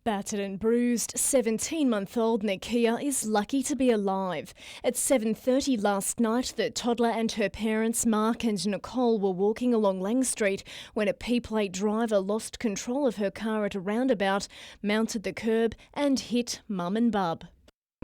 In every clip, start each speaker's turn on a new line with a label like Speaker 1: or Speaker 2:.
Speaker 1: Battered and bruised, 17-month-old Nakia is lucky to be alive. At 7:30 last night, the toddler and her parents, Mark and Nicole, were walking along Lang Street when a P-plate driver lost control of her car at a roundabout, mounted the curb and hit Mum and Bub.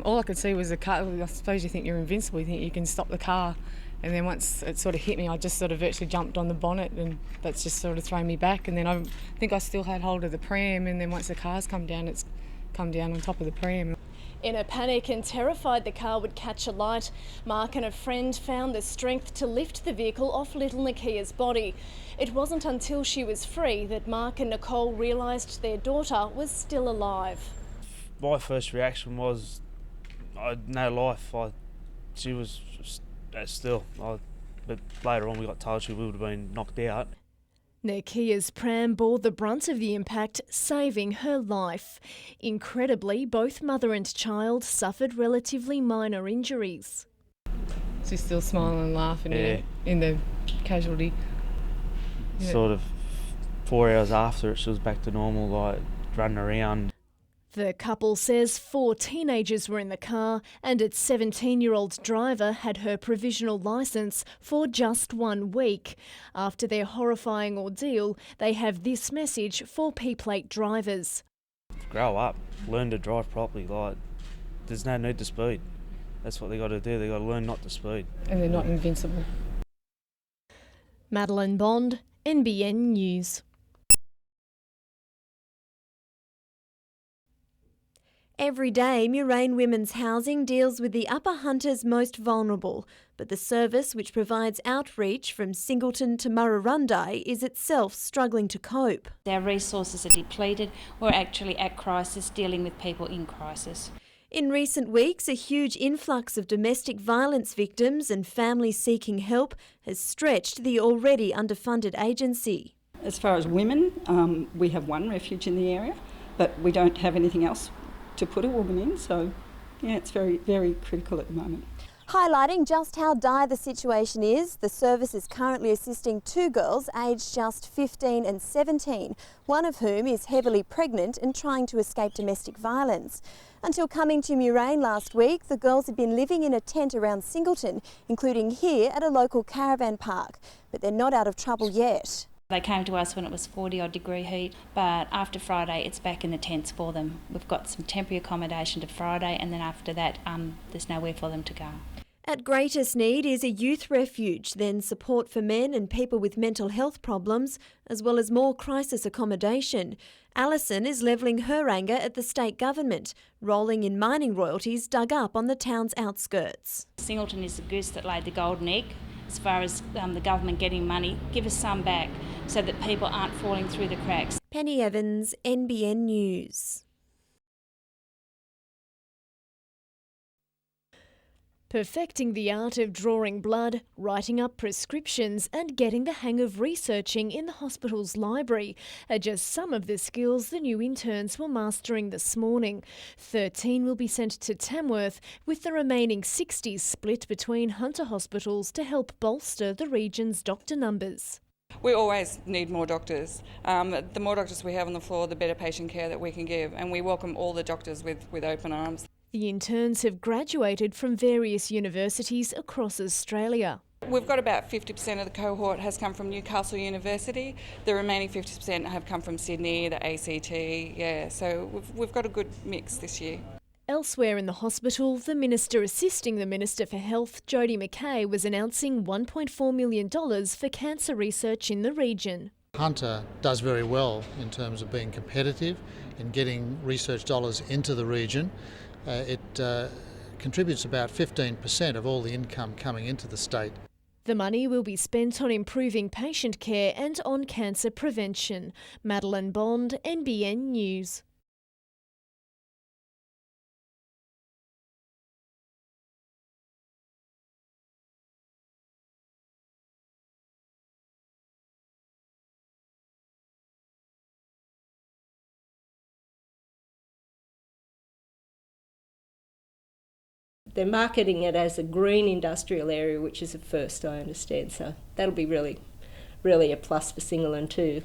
Speaker 2: All I could see was the car. I suppose you think you're invincible, you think you can stop the car. And then once it sort of hit me, I just sort of virtually jumped on the bonnet, and that's just sort of thrown me back. And then I think I still had hold of the pram, and then once the car's come down, it's come down on top of the pram.
Speaker 1: In a panic and terrified the car would catch alight, Mark and a friend found the strength to lift the vehicle off little Nakia's body. It wasn't until she was free that Mark and Nicole realised their daughter was still alive.
Speaker 3: My first reaction was, I had no life. She was still. But later on we got told she would have been knocked out.
Speaker 1: Nakia's pram bore the brunt of the impact, saving her life. Incredibly, both mother and child suffered relatively minor injuries.
Speaker 2: She's still smiling and laughing in the casualty. Yeah.
Speaker 3: Sort of 4 hours after it, she was back to normal, like running around.
Speaker 1: The couple says 4 teenagers were in the car, and its 17-year-old driver had her provisional licence for just 1 week. After their horrifying ordeal, they have this message for P-plate drivers.
Speaker 3: Grow up, learn to drive properly. Like, there's no need to speed. That's what they got to do. They got to learn not to speed.
Speaker 2: And they're not invincible.
Speaker 1: Madeline Bond, NBN News.
Speaker 4: Every day, Murrain Women's Housing deals with the Upper Hunter's most vulnerable, but the service, which provides outreach from Singleton to Murrurundi, is itself struggling to cope.
Speaker 5: Our resources are depleted. We're actually at crisis, dealing with people in crisis.
Speaker 4: In recent weeks, a huge influx of domestic violence victims and families seeking help has stretched the already underfunded agency.
Speaker 6: As far as women, we have 1 refuge in the area, but we don't have anything else to put a woman in, so yeah, it's very, very critical at the moment.
Speaker 4: Highlighting just how dire the situation is, the service is currently assisting 2 girls aged just 15 and 17, one of whom is heavily pregnant and trying to escape domestic violence. Until coming to Murrain last week, the girls had been living in a tent around Singleton, including here at a local caravan park, but they're not out of trouble yet.
Speaker 5: They came to us when it was 40-odd degree heat, but after Friday it's back in the tents for them. We've got some temporary accommodation to Friday, and then after that there's nowhere for them to go.
Speaker 4: At greatest need is a youth refuge, then support for men and people with mental health problems, as well as more crisis accommodation. Alison is levelling her anger at the state government, rolling in mining royalties dug up on the town's outskirts.
Speaker 5: Singleton is the goose that laid the golden egg. As far as the government getting money, give us some back so that people aren't falling through the cracks.
Speaker 4: Penny Evans, NBN News.
Speaker 1: Perfecting the art of drawing blood, writing up prescriptions and getting the hang of researching in the hospital's library are just some of the skills the new interns were mastering this morning. 13 will be sent to Tamworth, with the remaining 60 split between Hunter hospitals to help bolster the region's doctor numbers.
Speaker 7: We always need more doctors. The more doctors we have on the floor, the better patient care that we can give, and we welcome all the doctors with open arms.
Speaker 1: The interns have graduated from various universities across Australia.
Speaker 7: We've got about 50% of the cohort has come from Newcastle University. The remaining 50% have come from Sydney, the ACT, so we've got a good mix this year.
Speaker 1: Elsewhere in the hospital, the Minister assisting the Minister for Health, Jodie McKay, was announcing $1.4 million for cancer research in the region.
Speaker 8: Hunter does very well in terms of being competitive in getting research dollars into the region. It contributes about 15% of all the income coming into the state.
Speaker 1: The money will be spent on improving patient care and on cancer prevention. Madeline Bond, NBN News.
Speaker 9: They're marketing it as a green industrial area, which is a first, I understand. So that'll be really a plus for Singleton too.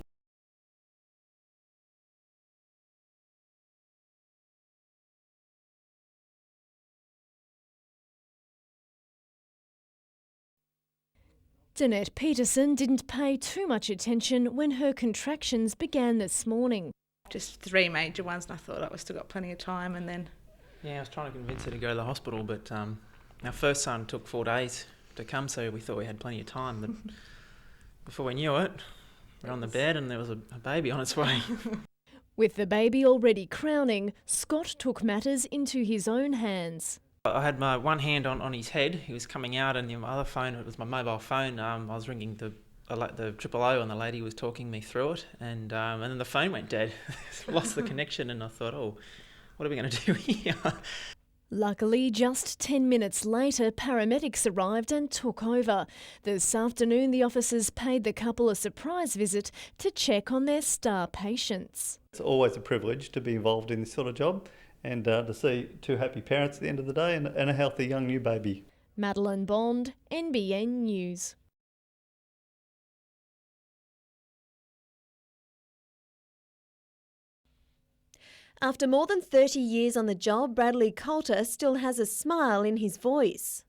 Speaker 1: Danette Peterson didn't pay too much attention when her contractions began this morning.
Speaker 10: Just 3 major ones, and I thought I still got plenty of time, and then...
Speaker 11: Yeah, I was trying to convince her to go to the hospital, but our first son took 4 days to come, so we thought we had plenty of time. But before we knew it, we're on the bed and there was a baby on its way.
Speaker 1: With the baby already crowning, Scott took matters into his own hands.
Speaker 11: I had my one hand on his head. He was coming out, and my other phone, it was my mobile phone. I was ringing the 000, and the lady was talking me through it, and then the phone went dead. Lost the connection, and I thought, oh, what are we going to do here?
Speaker 1: Luckily, just 10 minutes later, paramedics arrived and took over. This afternoon, the officers paid the couple a surprise visit to check on their star patients.
Speaker 12: It's always a privilege to be involved in this sort of job and to see 2 happy parents at the end of the day and a healthy young new baby.
Speaker 1: Madeline Bond, NBN News.
Speaker 4: After more than 30 years on the job, Bradley Coulter still has a smile in his voice.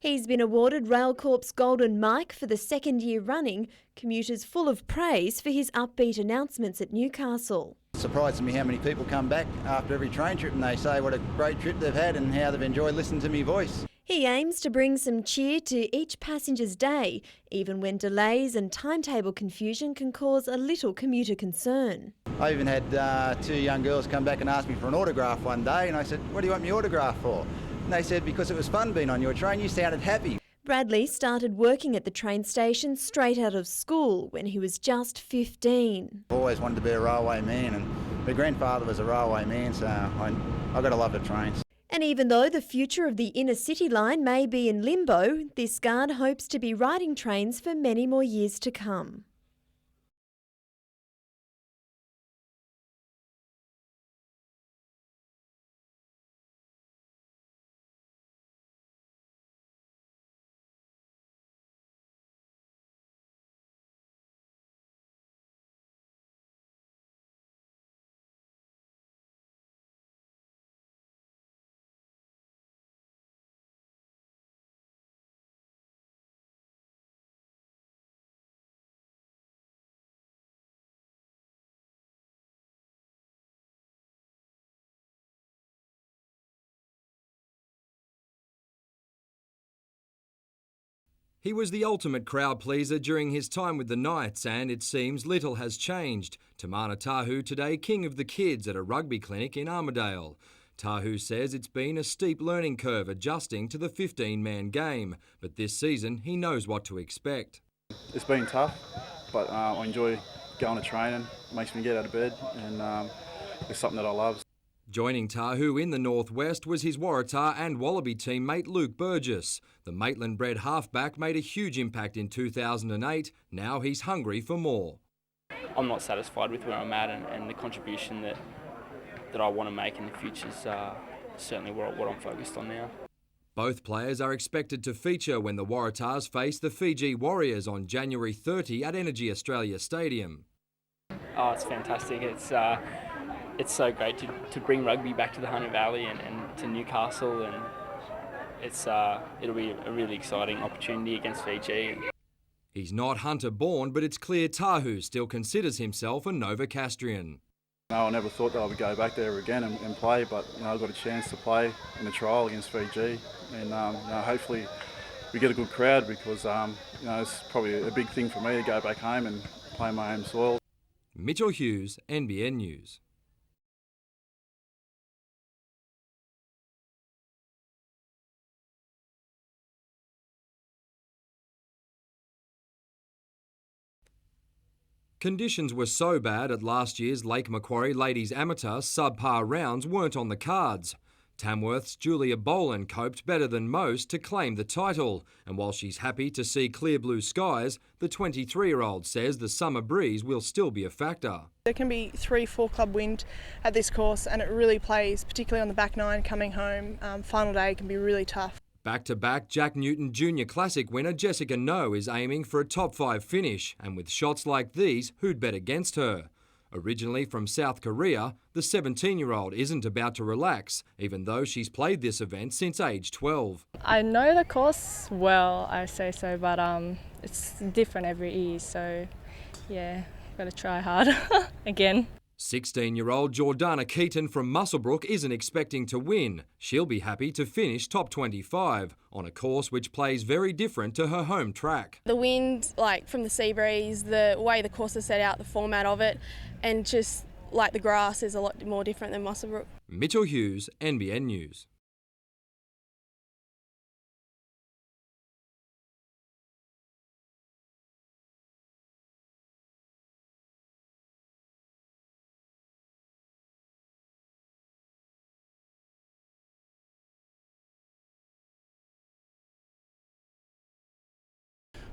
Speaker 4: He's been awarded Railcorp's Golden Mike for the 2nd year running, commuters full of praise for his upbeat announcements at Newcastle.
Speaker 13: It surprises me how many people come back after every train trip and they say what a great trip they've had and how they've enjoyed listening to me voice.
Speaker 4: He aims to bring some cheer to each passenger's day, even when delays and timetable confusion can cause a little commuter concern.
Speaker 13: I even had 2 young girls come back and ask me for an autograph one day, and I said, "What do you want my autograph for?" And they said, "Because it was fun being on your train, you sounded happy."
Speaker 4: Bradley started working at the train station straight out of school when he was just 15.
Speaker 13: I've always wanted to be a railway man, and my grandfather was a railway man, so I've got to love the trains.
Speaker 4: And even though the future of the inner city line may be in limbo, this guard hopes to be riding trains for many more years to come.
Speaker 14: He was the ultimate crowd pleaser during his time with the Knights, and it seems little has changed. Tamana Tahu today king of the kids at a rugby clinic in Armidale. Tahu says it's been a steep learning curve adjusting to the 15-man game, but this season he knows what to expect.
Speaker 15: It's been tough, but I enjoy going to training. It makes me get out of bed, and it's something that I love.
Speaker 14: Joining Tahu in the northwest was his Waratah and Wallaby teammate Luke Burgess. The Maitland-bred halfback made a huge impact in 2008. Now he's hungry for more.
Speaker 16: I'm not satisfied with where I'm at, and the contribution that I want to make in the future is certainly what I'm focused on now.
Speaker 14: Both players are expected to feature when the Waratahs face the Fiji Warriors on January 30 at Energy Australia Stadium.
Speaker 16: Oh, it's fantastic. It's so great to bring rugby back to the Hunter Valley and to Newcastle, and it'll be a really exciting opportunity against Fiji.
Speaker 14: He's not Hunter-born, but it's clear Tahu still considers himself a Novocastrian.
Speaker 15: No, I never thought that I would go back there again and play, but I got a chance to play in a trial against Fiji, and hopefully we get a good crowd because it's probably a big thing for me to go back home and play my home soil.
Speaker 14: Mitchell Hughes, NBN News. Conditions were so bad at last year's Lake Macquarie Ladies Amateur, subpar rounds weren't on the cards. Tamworth's Julia Boland coped better than most to claim the title, and while she's happy to see clear blue skies, the 23-year-old says the summer breeze will still be a factor.
Speaker 17: There can be 3-4 club wind at this course, and it really plays, particularly on the back nine coming home. Final day can be really tough.
Speaker 14: Back-to-back Jack Newton Junior Classic winner Jessica No is aiming for a top 5 finish, and with shots like these, who'd bet against her? Originally from South Korea, the 17-year-old isn't about to relax, even though she's played this event since age 12.
Speaker 18: I know the course well, I say so, but it's different every year, so yeah, got to try hard again.
Speaker 14: 16-year-old Jordana Keaton from Muswellbrook isn't expecting to win. She'll be happy to finish top 25 on a course which plays very different to her home track.
Speaker 19: The wind, from the sea breeze, the way the course is set out, the format of it, and just the grass is a lot more different than Muswellbrook.
Speaker 14: Mitchell Hughes, NBN News.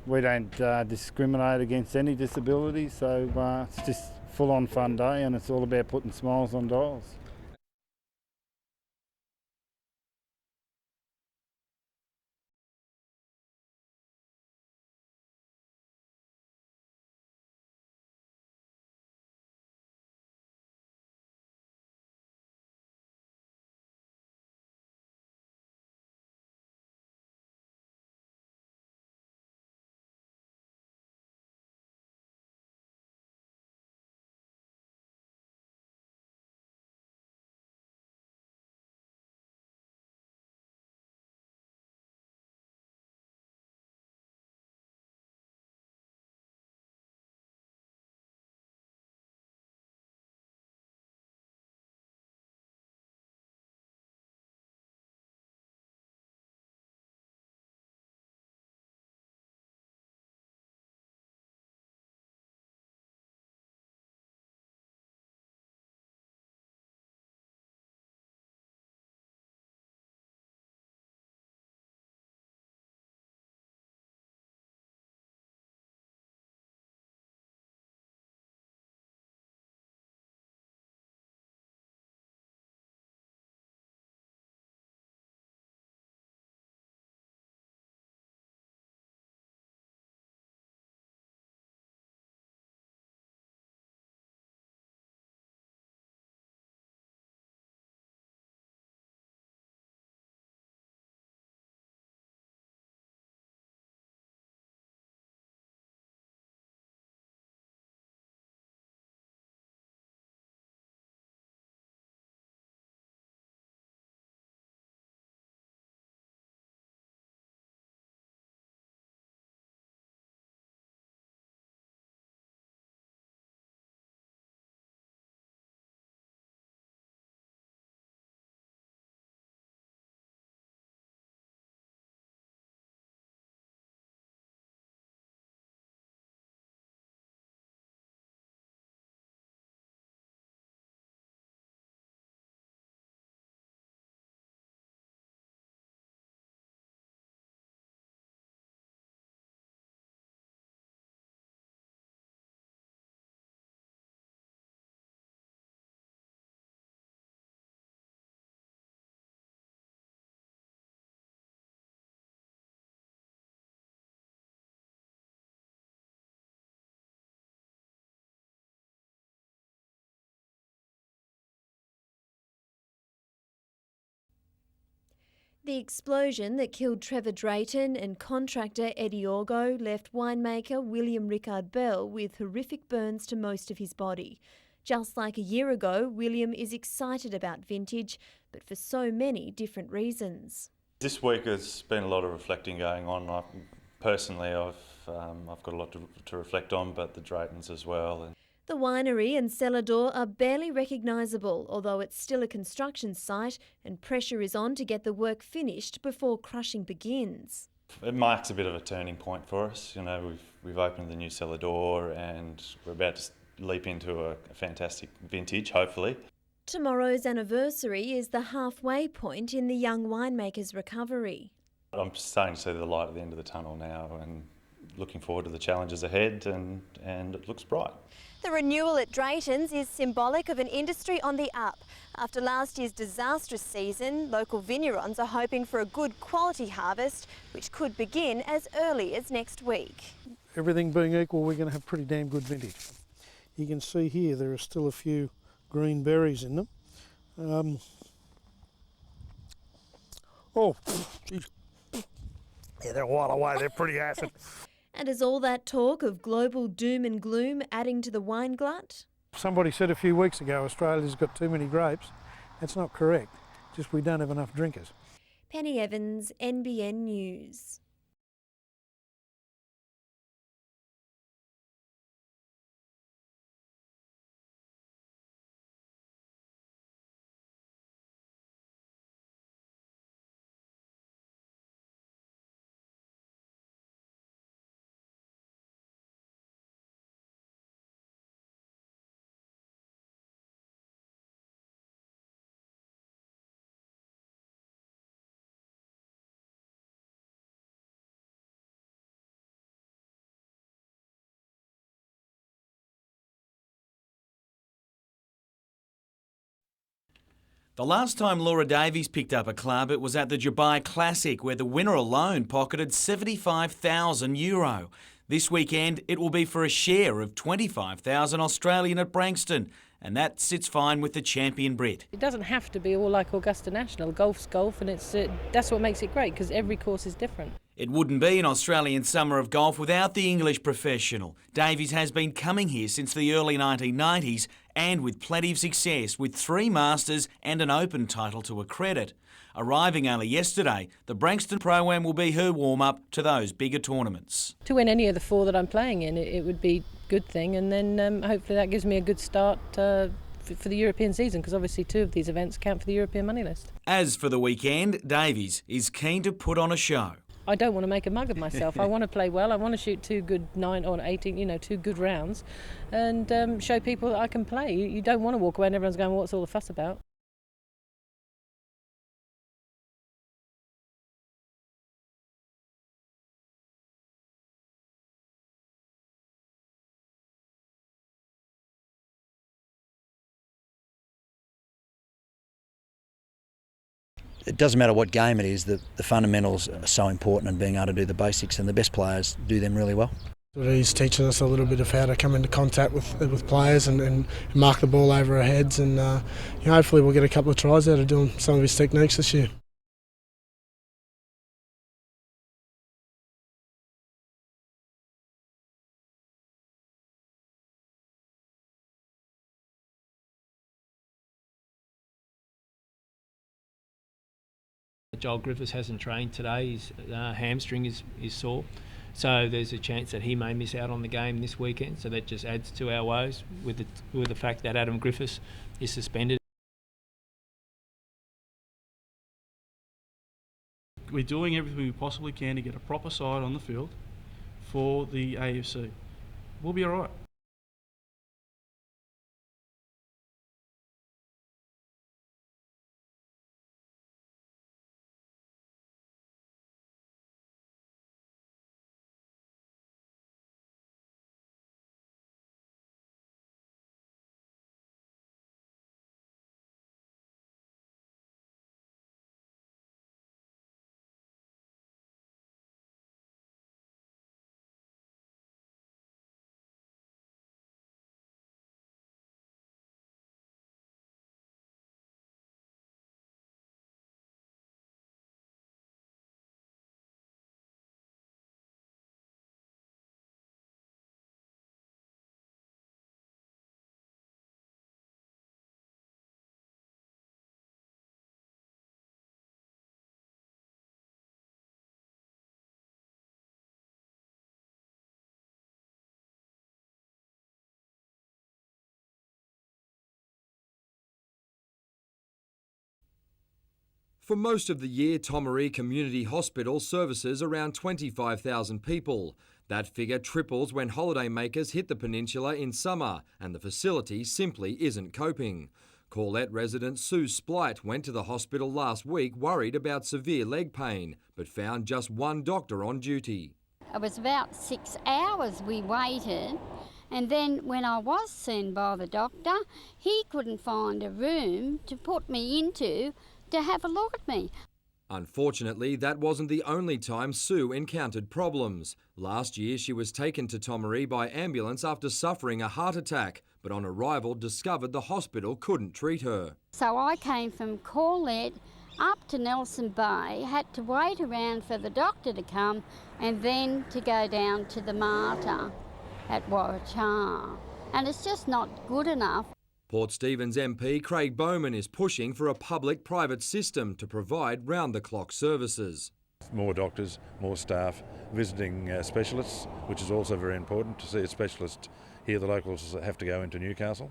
Speaker 20: We don't discriminate against any disability, so it's just full-on fun day, and it's all about putting smiles on dolls.
Speaker 1: The explosion that killed Trevor Drayton and contractor Eddie Orgo left winemaker William Rickard Bell with horrific burns to most of his body. Just like a year ago, William is excited about vintage, but for so many different reasons.
Speaker 21: This week has been a lot of reflecting going on. Personally, I've got a lot to reflect on, but the Draytons as well.
Speaker 1: The winery and cellar door are barely recognisable, although it's still a construction site and pressure is on to get the work finished before crushing begins.
Speaker 21: It marks a bit of a turning point for us. You know, we've opened the new cellar door and we're about to leap into a fantastic vintage, hopefully.
Speaker 1: Tomorrow's anniversary is the halfway point in the young winemaker's recovery.
Speaker 21: I'm starting to see the light at the end of the tunnel now and looking forward to the challenges ahead, and it looks bright.
Speaker 4: The renewal at Drayton's is symbolic of an industry on the up. After last year's disastrous season, local vignerons are hoping for a good quality harvest, which could begin as early as next week.
Speaker 22: Everything being equal, we're going to have pretty damn good vintage.
Speaker 3: You can see here there are still a few green berries in them. Oh, geez. Yeah, they're a while away, they're pretty acid.
Speaker 1: And is all that talk of global doom and gloom adding to the wine glut?
Speaker 3: Somebody said a few weeks ago Australia's got too many grapes. That's not correct, just we don't have enough drinkers.
Speaker 1: Penny Evans, NBN News.
Speaker 22: The last time Laura Davies picked up a club, it was at the Dubai Classic, where the winner alone pocketed €75,000. This weekend, it will be for a share of 25,000 Australian at Branxton, and that sits fine with the champion Brit.
Speaker 23: It doesn't have to be all like Augusta National. Golf's golf, and that's what makes it great, because every course is different.
Speaker 22: It wouldn't be an Australian summer of golf without the English professional. Davies has been coming here since the early 1990s, and with plenty of success, with 3 Masters and an Open title to her credit. Arriving only yesterday, the Branxton Pro-Am will be her warm-up to those bigger tournaments.
Speaker 23: To win any of the 4 that I'm playing in, it would be a good thing, and then hopefully that gives me a good start for the European season, because obviously 2 of these events count for the European money list.
Speaker 22: As for the weekend, Davies is keen to put on a show.
Speaker 23: I don't want to make a mug of myself. I want to play well. I want to shoot 2 good 9 or 18, 2 good rounds, and show people that I can play. You don't want to walk away and everyone's going, what's all the fuss about?
Speaker 24: It doesn't matter what game it is, the fundamentals are so important, and being able to do the basics, and the best players do them really well.
Speaker 3: He's teaching us a little bit of how to come into contact with players and mark the ball over our heads, and hopefully we'll get a couple of tries out of doing some of his techniques this year.
Speaker 25: Joel Griffiths hasn't trained today. His hamstring is sore, so there's a chance that he may miss out on the game this weekend. So that just adds to our woes with the fact that Adam Griffiths is suspended.
Speaker 26: We're doing everything we possibly can to get a proper side on the field for the AFC. We'll be all right.
Speaker 14: For most of the year, Tomaree Community Hospital services around 25,000 people. That figure triples when holidaymakers hit the peninsula in summer, and the facility simply isn't coping. Corlette resident Sue Splight went to the hospital last week worried about severe leg pain, but found just 1 doctor on duty.
Speaker 27: It was about 6 hours we waited, and then when I was seen by the doctor, he couldn't find a room to put me into to have a look at me.
Speaker 14: Unfortunately, that wasn't the only time Sue encountered problems. Last year, she was taken to Tomaree by ambulance after suffering a heart attack, but on arrival discovered the hospital couldn't treat her.
Speaker 27: So I came from Corlett up to Nelson Bay, had to wait around for the doctor to come and then to go down to the Mater at Warrachar. And it's just not good enough.
Speaker 14: Port Stephens MP Craig Bowman is pushing for a public-private system to provide round-the-clock services.
Speaker 2: More doctors, more staff, visiting specialists, which is also very important. To see a specialist here, the locals have to go into Newcastle.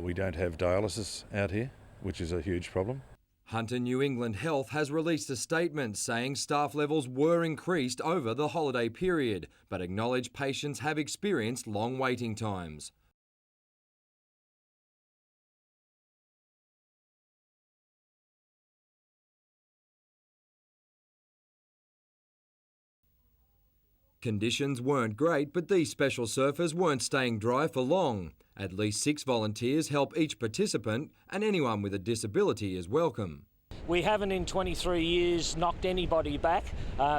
Speaker 2: We don't have dialysis out here, which is a huge problem.
Speaker 14: Hunter New England Health has released a statement saying staff levels were increased over the holiday period, but acknowledge patients have experienced long waiting times. Conditions weren't great, but these special surfers weren't staying dry for long. At least 6 volunteers help each participant, and anyone with a disability is welcome.
Speaker 5: We haven't in 23 years knocked anybody back.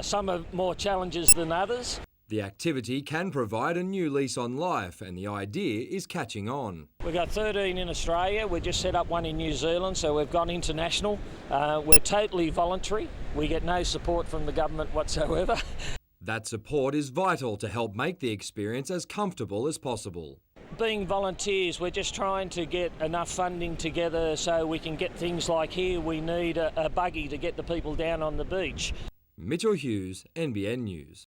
Speaker 5: Some are more challenges than others.
Speaker 14: The activity can provide a new lease on life, and the idea is catching on.
Speaker 5: We've got 13 in Australia. We just set up one in New Zealand, so we've gone international. We're totally voluntary. We get no support from the government whatsoever.
Speaker 14: That support is vital to help make the experience as comfortable as possible.
Speaker 5: Being volunteers, we're just trying to get enough funding together so we can get things like here. We need a buggy to get the people down on the beach.
Speaker 14: Mitchell Hughes, NBN News.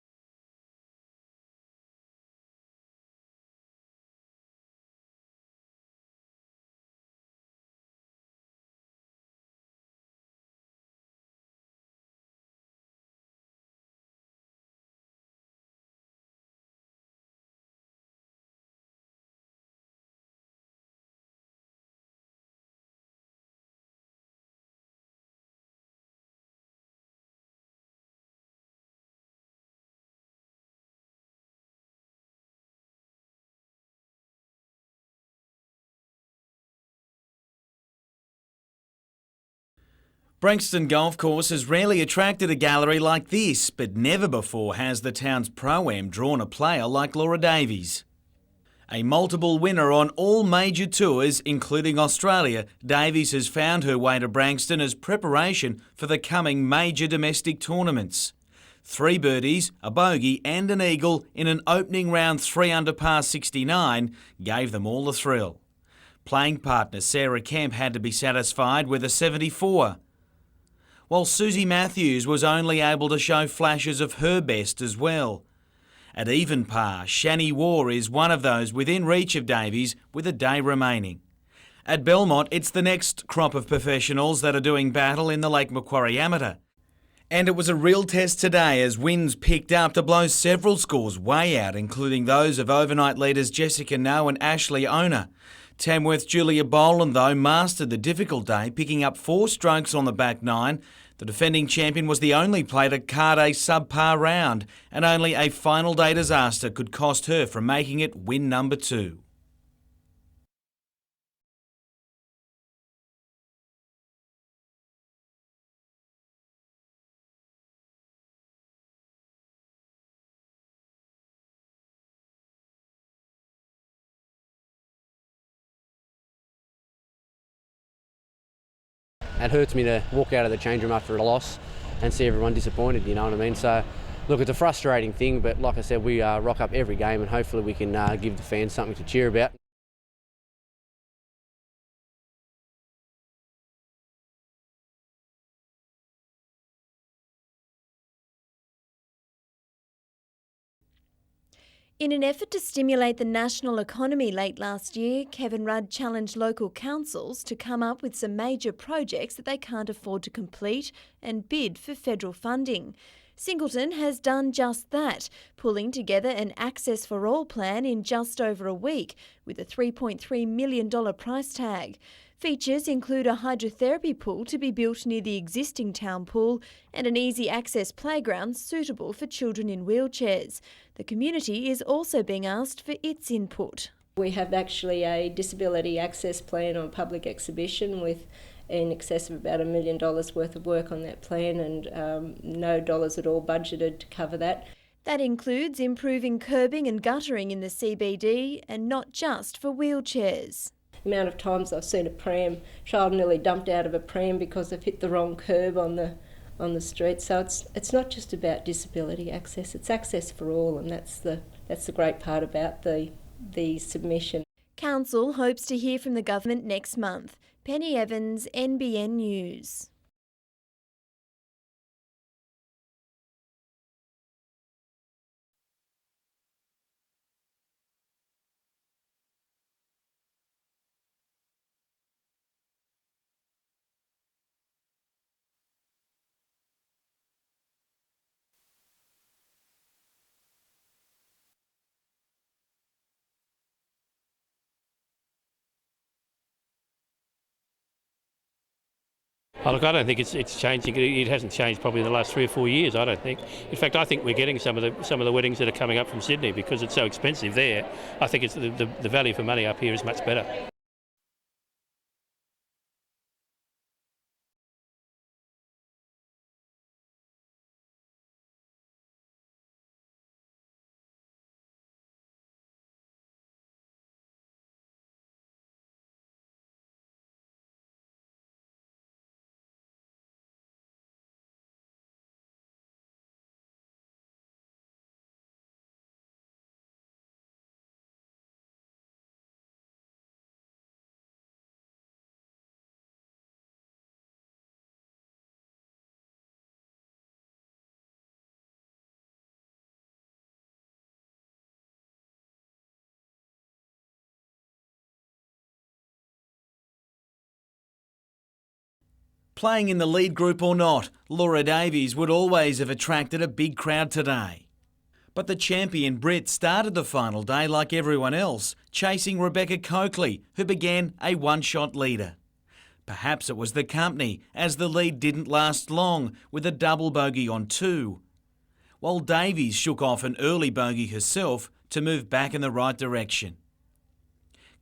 Speaker 22: Branxton Golf Course has rarely attracted a gallery like this, but never before has the town's Pro-Am drawn a player like Laura Davies. A multiple winner on all major tours, including Australia, Davies has found her way to Branxton as preparation for the coming major domestic tournaments. 3 birdies, a bogey and an eagle in an opening round 3 under par 69 gave them all the thrill. Playing partner Sarah Kemp had to be satisfied with a 74. While Susie Matthews was only able to show flashes of her best as well. At even par, Shani War is one of those within reach of Davies with a day remaining. At Belmont, it's the next crop of professionals that are doing battle in the Lake Macquarie Amateur. And it was a real test today as winds picked up to blow several scores way out, including those of overnight leaders Jessica No and Ashley Ona. Tamworth's Julia Boland, though, mastered the difficult day, picking up 4 strokes on the back 9. The defending champion was the only player to card a subpar round, and only a final day disaster could cost her from making it win number 2.
Speaker 6: It hurts me to walk out of the change room after a loss and see everyone disappointed, you know what I mean? So, look, it's a frustrating thing, but like I said, we rock up every game and hopefully we can give the fans something to cheer about.
Speaker 4: In an effort to stimulate the national economy late last year, Kevin Rudd challenged local councils to come up with some major projects that they can't afford to complete and bid for federal funding. Singleton has done just that, pulling together an Access for All plan in just over a week with a $3.3 million price tag. Features include a hydrotherapy pool to be built near the existing town pool and an easy access playground suitable for children in wheelchairs. The community is also being asked for its input.
Speaker 7: We have actually a disability access plan on public exhibition with in excess of about $1 million worth of work on that plan, and no dollars at all budgeted to cover that.
Speaker 4: That includes improving curbing and guttering in the CBD, and not just for wheelchairs.
Speaker 7: The amount of times I've seen a child nearly dumped out of a pram because they've hit the wrong curb on the street. So it's not just about disability access, it's access for all, and that's the great part about the submission.
Speaker 4: Council hopes to hear from the government next month. Penny Evans, NBN News.
Speaker 8: Oh, look, I don't think it's changing. It hasn't changed probably in the last 3 or 4 years, I don't think. In fact, I think we're getting some of the weddings that are coming up from Sydney because it's so expensive there. I think it's the value for money up here is much better.
Speaker 22: Playing in the lead group or not, Laura Davies would always have attracted a big crowd today. But the champion Brit started the final day like everyone else, chasing Rebecca Coakley, who began a one-shot leader. Perhaps it was the company, as the lead didn't last long, with a double bogey on 2. While Davies shook off an early bogey herself to move back in the right direction.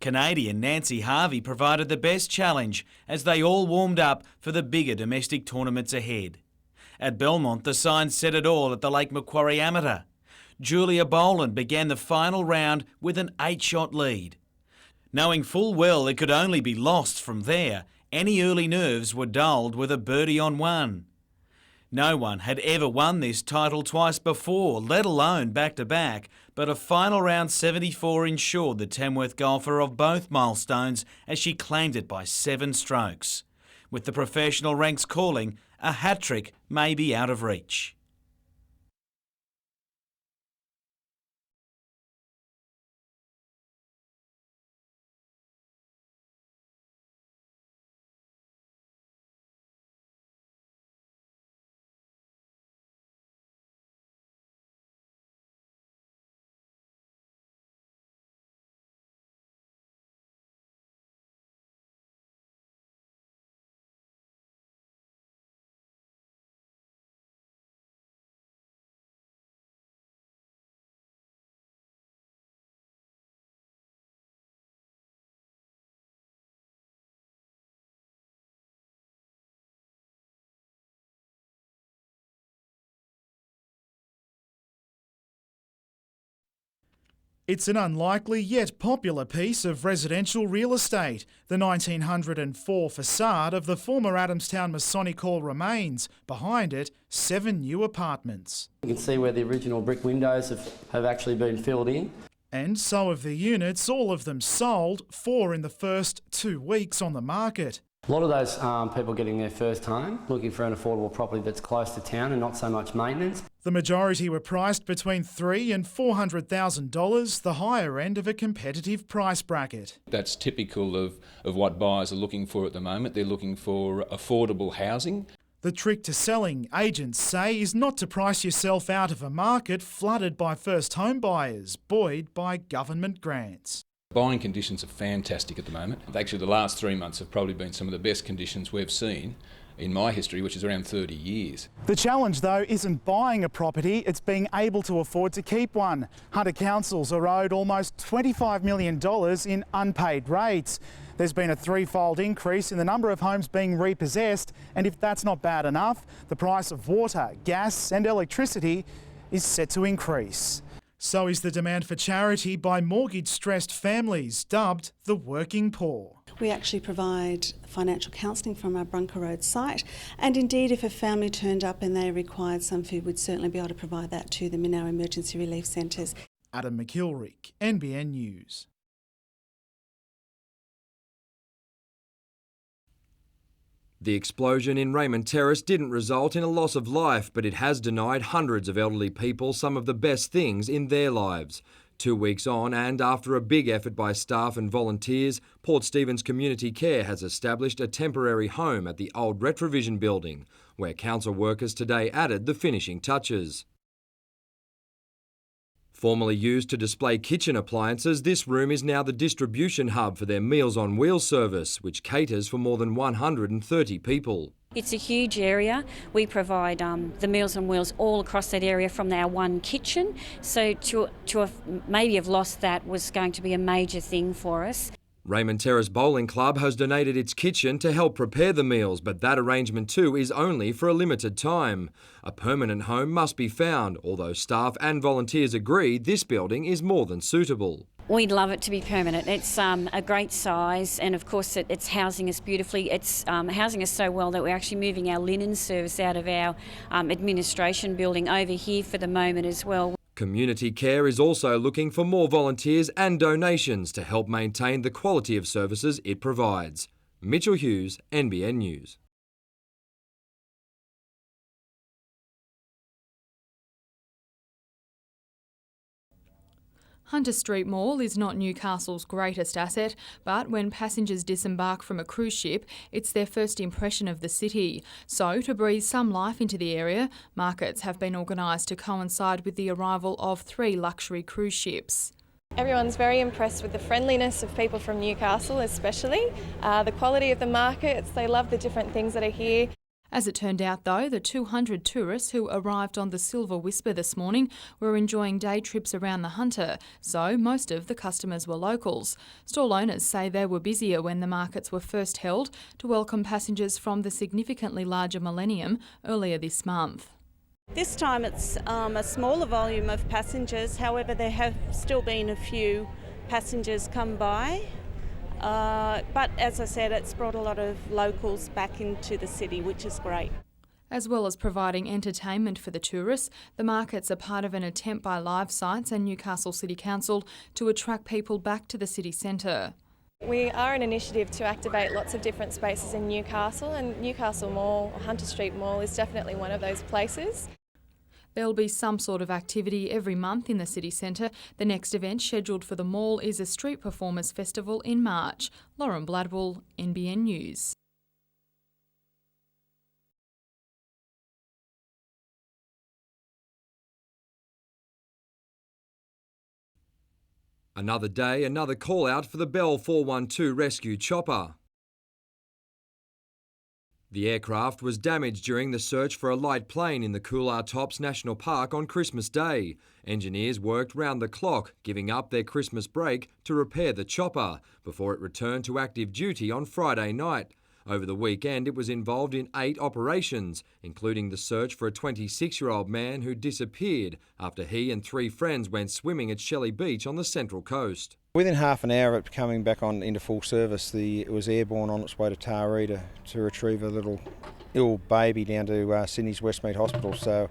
Speaker 22: Canadian Nancy Harvey provided the best challenge as they all warmed up for the bigger domestic tournaments ahead. At Belmont, the signs said it all at the Lake Macquarie Amateur. Julia Boland began the final round with an 8-shot lead. Knowing full well it could only be lost from there, any early nerves were dulled with a birdie on 1. No one had ever won this title twice before, let alone back-to-back, but a final round 74 ensured the Tamworth golfer of both milestones as she claimed it by 7 strokes. With the professional ranks calling, a hat-trick may be out of reach.
Speaker 9: It's an unlikely yet popular piece of residential real estate. The 1904 facade of the former Adamstown Masonic Hall remains. Behind it, 7 new apartments.
Speaker 6: You can see where the original brick windows have actually been filled in.
Speaker 9: And so of the units, all of them sold, 4 in the first 2 weeks on the market.
Speaker 6: A lot of those people getting their first home, looking for an affordable property that's close to town and not so much maintenance.
Speaker 9: The majority were priced between $300,000 and $400,000, the higher end of a competitive price bracket.
Speaker 10: That's typical of what buyers are looking for at the moment. They're looking for affordable housing.
Speaker 9: The trick to selling, agents say, is not to price yourself out of a market flooded by first home buyers, buoyed by government grants.
Speaker 10: Buying conditions are fantastic at the moment. Actually, the last 3 months have probably been some of the best conditions we've seen in my history, which is around 30 years.
Speaker 9: The challenge, though, isn't buying a property, it's being able to afford to keep one. Hunter councils are owed almost $25 million in unpaid rates. There's been a threefold increase in the number of homes being repossessed, and if that's not bad enough, the price of water, gas and electricity is set to increase. So is the demand for charity by mortgage-stressed families, dubbed the working poor.
Speaker 11: We actually provide financial counselling from our Brunker Road site, and indeed if a family turned up and they required some food, we'd certainly be able to provide that to them in our emergency relief centres.
Speaker 9: Adam McIlrick, NBN News.
Speaker 14: The explosion in Raymond Terrace didn't result in a loss of life, but it has denied hundreds of elderly people some of the best things in their lives. 2 weeks on, and after a big effort by staff and volunteers, Port Stephens Community Care has established a temporary home at the old Retrovision building, where council workers today added the finishing touches. Formerly used to display kitchen appliances, this room is now the distribution hub for their Meals on Wheels service, which caters for more than 130 people.
Speaker 12: It's a huge area. We provide the Meals on Wheels all across that area from our one kitchen. So to have maybe have lost that was going to be a major thing for us.
Speaker 14: Raymond Terrace Bowling Club has donated its kitchen to help prepare the meals, but that arrangement too is only for a limited time. A permanent home must be found, although staff and volunteers agree this building is more than suitable.
Speaker 12: We'd love it to be permanent. It's a great size, and of course it's housing us beautifully. It's housing us so well that we're actually moving our linen service out of our administration building over here for the moment as well.
Speaker 14: Community Care is also looking for more volunteers and donations to help maintain the quality of services it provides. Mitchell Hughes, NBN News.
Speaker 13: Hunter Street Mall is not Newcastle's greatest asset, but when passengers disembark from a cruise ship, it's their first impression of the city. So, to breathe some life into the area, markets have been organised to coincide with the arrival of 3 luxury cruise ships.
Speaker 15: Everyone's very impressed with the friendliness of people from Newcastle, especially the quality of the markets. They love the different things that are here.
Speaker 13: As it turned out though, the 200 tourists who arrived on the Silver Whisper this morning were enjoying day trips around the Hunter, so most of the customers were locals. Stall owners say they were busier when the markets were first held to welcome passengers from the significantly larger Millennium earlier this month.
Speaker 16: This time it's a smaller volume of passengers, however there have still been a few passengers come by. But as I said, it's brought a lot of locals back into the city, which is great.
Speaker 13: As well as providing entertainment for the tourists, the markets are part of an attempt by Live Sites and Newcastle City Council to attract people back to the city centre.
Speaker 15: We are an initiative to activate lots of different spaces in Newcastle, and Newcastle Mall, or Hunter Street Mall, is definitely one of those places.
Speaker 13: There'll be some sort of activity every month in the city centre. The next event scheduled for the mall is a street performers festival in March. Lauren Bladwell, NBN News.
Speaker 14: Another day, another call out for the Bell 412 rescue chopper. The aircraft was damaged during the search for a light plane in the Coolar Tops National Park on Christmas Day. Engineers worked round the clock, giving up their Christmas break to repair the chopper before it returned to active duty on Friday night. Over the weekend, it was involved in 8 operations, including the search for a 26-year-old man who disappeared after he and 3 friends went swimming at Shelley Beach on the Central Coast.
Speaker 17: Within half an hour of it coming back on into full service, it was airborne on its way to Taree to retrieve a little ill baby down to Sydney's Westmead Hospital. So,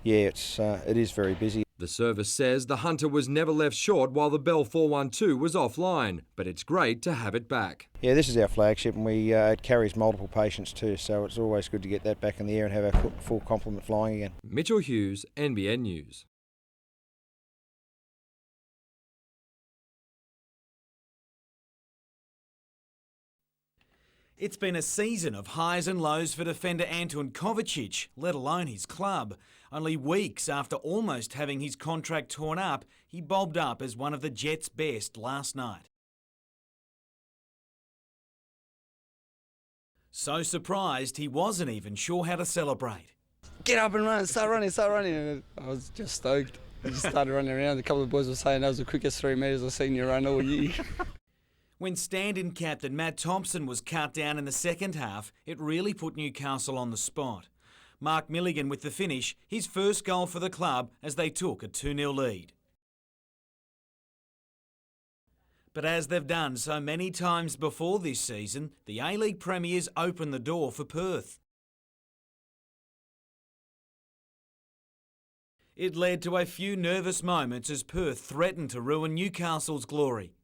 Speaker 17: yeah, it is very busy.
Speaker 14: The service says the Hunter was never left short while the Bell 412 was offline, but it's great to have it back.
Speaker 17: Yeah, this is our flagship, and it carries multiple patients too, so it's always good to get that back in the air and have our full complement flying again.
Speaker 14: Mitchell Hughes, NBN News.
Speaker 22: It's been a season of highs and lows for defender Anton Kovacic, let alone his club. Only weeks after almost having his contract torn up, he bobbed up as one of the Jets' best last night. So surprised he wasn't even sure how to celebrate.
Speaker 18: Get up and run, start running. I was just stoked. I just started running around. A couple of boys were saying that was the quickest 3 metres I've seen you run all year.
Speaker 22: When stand-in captain Matt Thompson was cut down in the second half, it really put Newcastle on the spot. Mark Milligan with the finish, his first goal for the club as they took a 2-0 lead. But as they've done so many times before this season, the A-League premiers opened the door for Perth. It led to a few nervous moments as Perth threatened to ruin Newcastle's glory.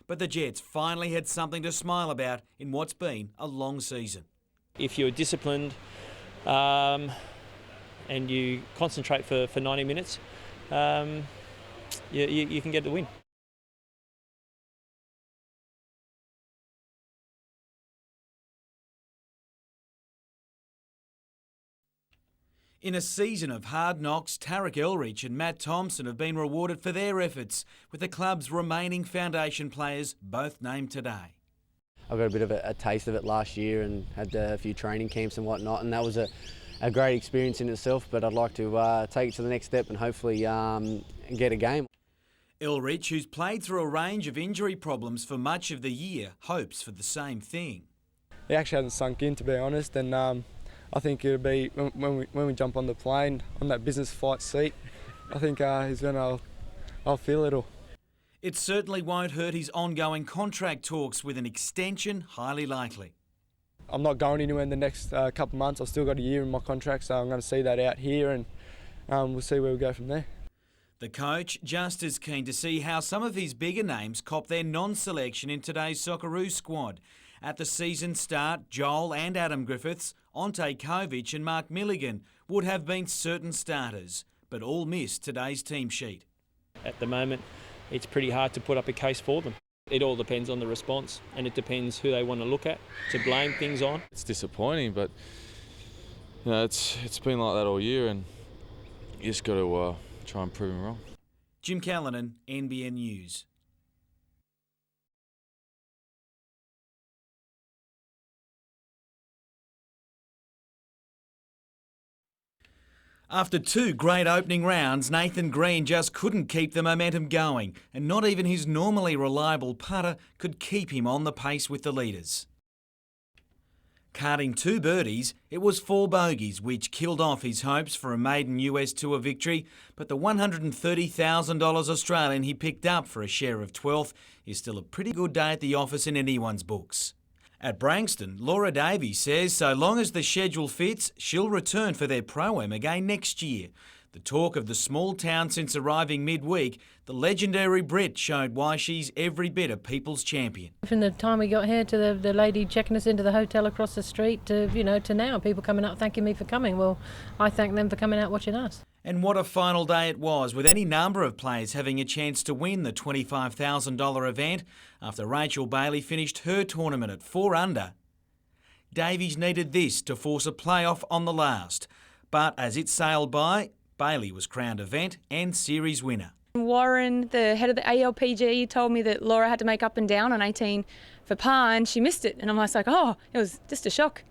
Speaker 22: But the Jets finally had something to smile about in what's been a long season.
Speaker 25: If you're disciplined and you concentrate for 90 minutes, you can get the win.
Speaker 22: In a season of hard knocks, Tarek Elrich and Matt Thompson have been rewarded for their efforts, with the club's remaining foundation players both named today.
Speaker 6: I got a bit of a taste of it last year and had a few training camps and whatnot, and that was a great experience in itself, but I'd like to take it to the next step and hopefully get a game.
Speaker 22: Elrich, who's played through a range of injury problems for much of the year, hopes for the same thing.
Speaker 1: It actually hasn't sunk in, to be honest, and I think it'll be when we jump on the plane on that business flight seat. I think I'll feel it all.
Speaker 22: It certainly won't hurt his ongoing contract talks, with an extension highly likely.
Speaker 1: I'm not going anywhere in the next couple of months. I've still got a year in my contract, so I'm going to see that out here, and we'll see where we go from there.
Speaker 22: The coach just as keen to see how some of his bigger names cop their non-selection in today's Socceroos squad. At the season start, Joel and Adam Griffiths, Ante Kovic and Mark Milligan would have been certain starters, but all missed today's team sheet.
Speaker 25: At the moment, it's pretty hard to put up a case for them. It all depends on the response, and it depends who they want to look at to blame things on.
Speaker 3: It's disappointing, but you know, it's been like that all year, and you just got to try and prove them wrong.
Speaker 22: Jim Callanan, NBN News. After two great opening rounds, Nathan Green just couldn't keep the momentum going, and not even his normally reliable putter could keep him on the pace with the leaders. Carting 2 birdies, it was 4 bogeys which killed off his hopes for a maiden US Tour victory, but the $130,000 Australian he picked up for a share of 12th is still a pretty good day at the office in anyone's books. At Branxton, Laura Davies says so long as the schedule fits, she'll return for their Pro-Am again next year. The talk of the small town since arriving midweek, the legendary Brit showed why she's every bit a people's champion.
Speaker 19: From the time we got here to the lady checking us into the hotel across the street to now, people coming up thanking me for coming. Well, I thank them for coming out watching us.
Speaker 22: And what a final day it was, with any number of players having a chance to win the $25,000 event after Rachel Bailey finished her tournament at 4 under. Davies needed this to force a playoff on the last, but as it sailed by, Bailey was crowned event and series winner.
Speaker 20: Warren, the head of the ALPG, told me that Laura had to make up and down on 18 for par and she missed it. And I'm like, oh, it was just a shock.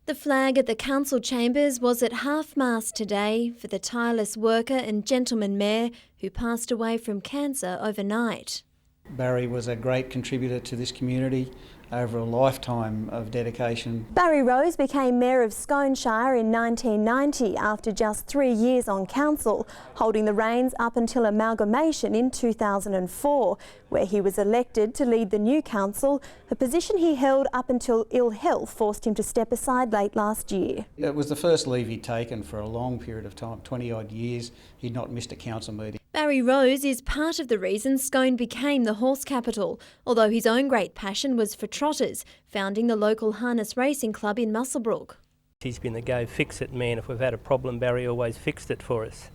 Speaker 4: The flag at the council chambers was at half-mast today for the tireless worker and gentleman mayor who passed away from cancer overnight.
Speaker 21: Barry was a great contributor to this community over a lifetime of dedication.
Speaker 4: Barry Rose became Mayor of Scone Shire in 1990 after just 3 years on council, holding the reins up until amalgamation in 2004, where he was elected to lead the new council, a position he held up until ill health forced him to step aside late last year.
Speaker 21: It was the first leave he'd taken for a long period of time, 20 odd years. He'd not missed a council meeting.
Speaker 4: Barry Rose is part of the reason Scone became the horse capital, although his own great passion was for trotters, founding the local harness racing club in Muswellbrook.
Speaker 2: He's been the go fix-it man. If we've had a problem, Barry always fixed it for us.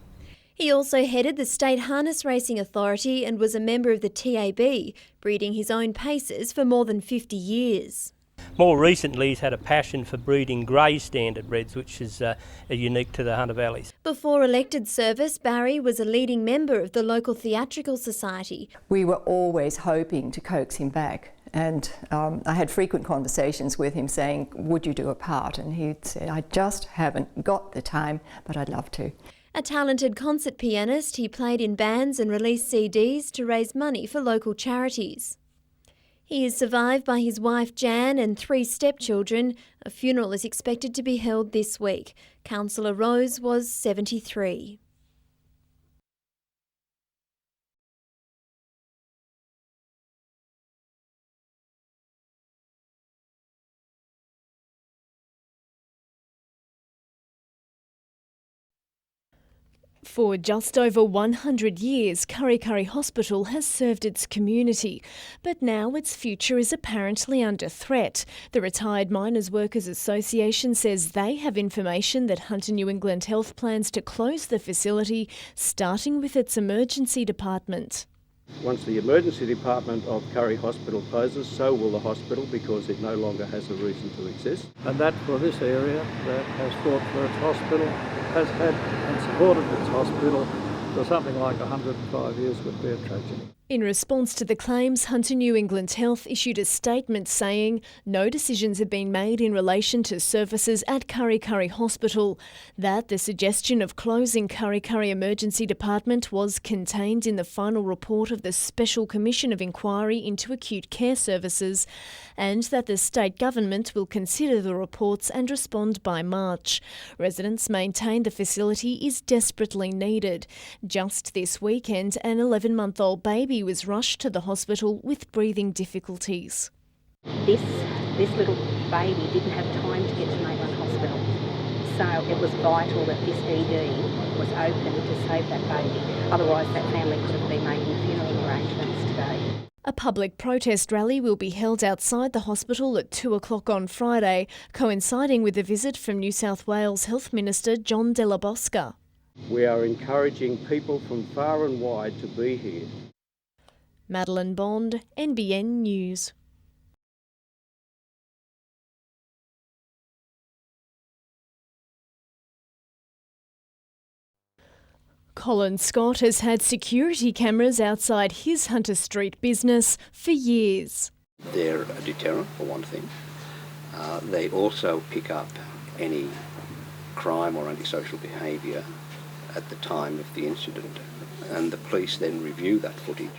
Speaker 4: He also headed the State Harness Racing Authority and was a member of the TAB, breeding his own paces for more than 50 years.
Speaker 2: More recently, he's had a passion for breeding grey standardbreds, which is unique to the Hunter Valleys.
Speaker 4: Before elected service, Barry was a leading member of the local theatrical society.
Speaker 5: We were always hoping to coax him back, and I had frequent conversations with him saying, would you do a part? And he'd say, I just haven't got the time, but I'd love to.
Speaker 4: A talented concert pianist, he played in bands and released CDs to raise money for local charities. He is survived by his wife Jan and 3 stepchildren. A funeral is expected to be held this week. Councillor Rose was 73.
Speaker 7: For just over 100 years, Kurri Kurri Hospital has served its community, but now its future is apparently under threat. The Retired Miners Workers Association says they have information that Hunter New England Health plans to close the facility, starting with its emergency department.
Speaker 23: Once the emergency department of Kurri Hospital closes, so will the hospital, because it no longer has a reason to exist.
Speaker 24: And that for this area that has fought for its hospital, has had and supported its hospital for something like 105 years would be a tragedy.
Speaker 7: In response to the claims, Hunter New England Health issued a statement saying no decisions have been made in relation to services at Kurri Kurri Hospital, that the suggestion of closing Kurri Kurri Emergency Department was contained in the final report of the Special Commission of Inquiry into Acute Care Services, and that the state government will consider the reports and respond by March. Residents maintain the facility is desperately needed. Just this weekend, an 11-month-old baby was rushed to the hospital with breathing difficulties.
Speaker 26: This little baby didn't have time to get to Maitland Hospital, so it was vital that this ED was open to save that baby. Otherwise that family could have been making funeral arrangements today.
Speaker 7: A public protest rally will be held outside the hospital at 2 o'clock on Friday, coinciding with a visit from New South Wales Health Minister John Della Bosca.
Speaker 23: We are encouraging people from far and wide to be here.
Speaker 7: Madeline Bond, NBN News. Colin Scott has had security cameras outside his Hunter Street business for years.
Speaker 27: They're a deterrent, for one thing. They also pick up any crime or antisocial behaviour at the time of the incident, and the police then review that footage.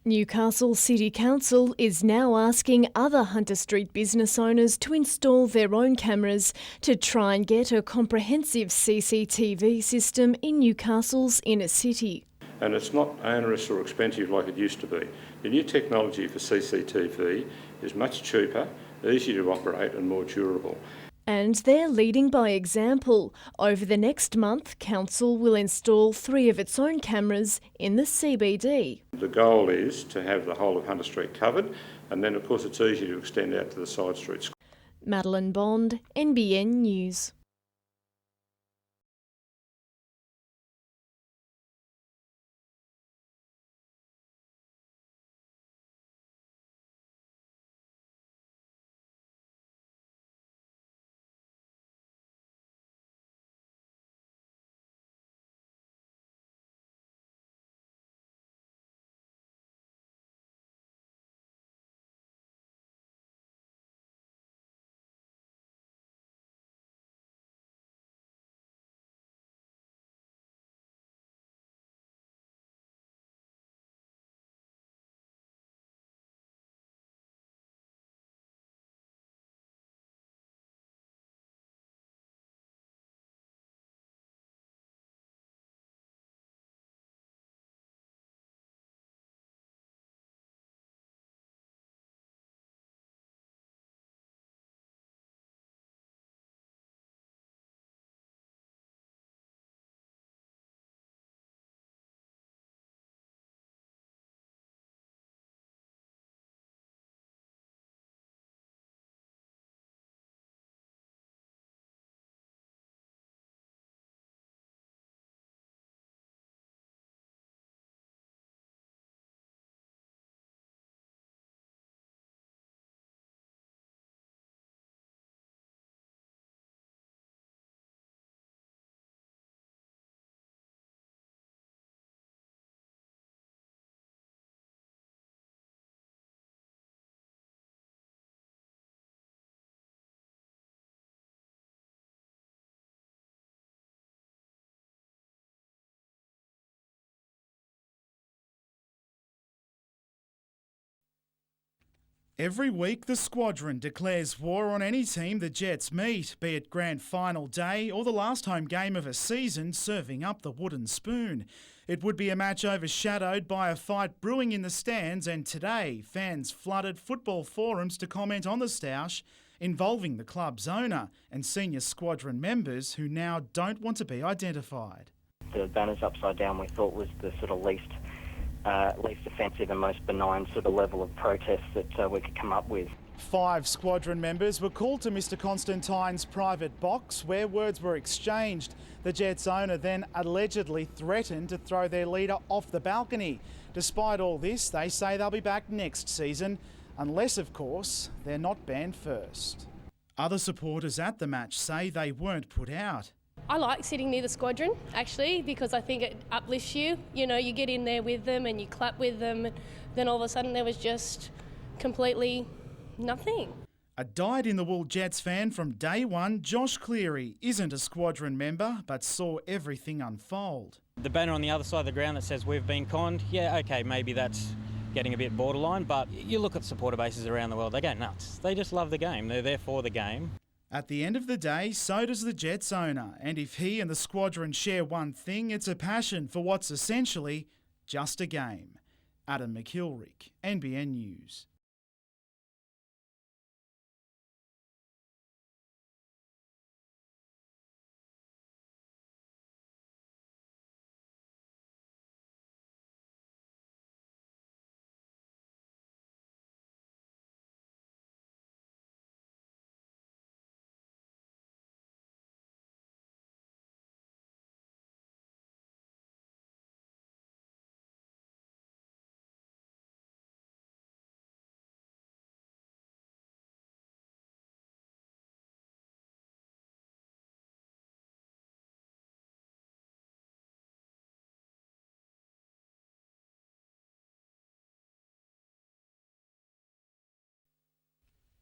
Speaker 7: Newcastle City Council is now asking other Hunter Street business owners to install their own cameras to try and get a comprehensive CCTV system in Newcastle's inner city.
Speaker 28: And it's not onerous or expensive like it used to be. The new technology for CCTV is much cheaper, easier to operate and more durable.
Speaker 7: And they're leading by example. Over the next month, Council will install 3 of its own cameras in the CBD.
Speaker 28: The goal is to have the whole of Hunter Street covered, and then of course it's easy to extend out to the side streets.
Speaker 7: Madeline Bond, NBN News.
Speaker 8: Every week, the squadron declares war on any team the Jets meet, be it grand final day or the last home game of a season, serving up the wooden spoon. It would be a match overshadowed by a fight brewing in the stands, and today, fans flooded football forums to comment on the stoush involving the club's owner and senior squadron members who now don't want to be identified.
Speaker 9: The banners upside down we thought was the sort of least offensive and most benign sort of level of protest that we could come up with.
Speaker 8: 5 squadron members were called to Mr Constantine's private box where words were exchanged. The Jets owner then allegedly threatened to throw their leader off the balcony. Despite all this, they say they'll be back next season, unless, of course, they're not banned first. Other supporters at the match say they weren't put out.
Speaker 10: I like sitting near the squadron, actually, because I think it uplifts you. You know, you get in there with them and you clap with them, and then all of a sudden there was just completely nothing.
Speaker 8: A dyed-in-the-wool Jets fan from day one, Josh Cleary, isn't a squadron member but saw everything unfold.
Speaker 11: The banner on the other side of the ground that says we've been conned, yeah, okay, maybe that's getting a bit borderline, but you look at supporter bases around the world, they go nuts. They just love the game. They're there for the game.
Speaker 8: At the end of the day, so does the Jets owner, and if he and the squadron share one thing, it's a passion for what's essentially just a game. Adam McIlrick, NBN News.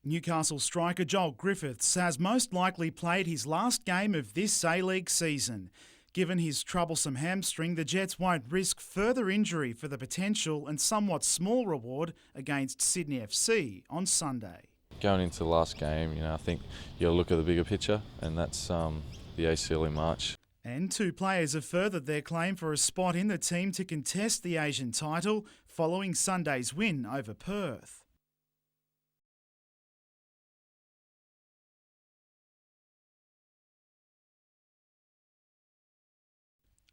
Speaker 8: Newcastle striker Joel Griffiths has most likely played his last game of this A-League season. Given his troublesome hamstring, the Jets won't risk further injury for the potential and somewhat small reward against Sydney FC on Sunday.
Speaker 3: Going into the last game, I think you'll look at the bigger picture, and that's the ACL in March.
Speaker 8: And 2 players have furthered their claim for a spot in the team to contest the Asian title following Sunday's win over Perth.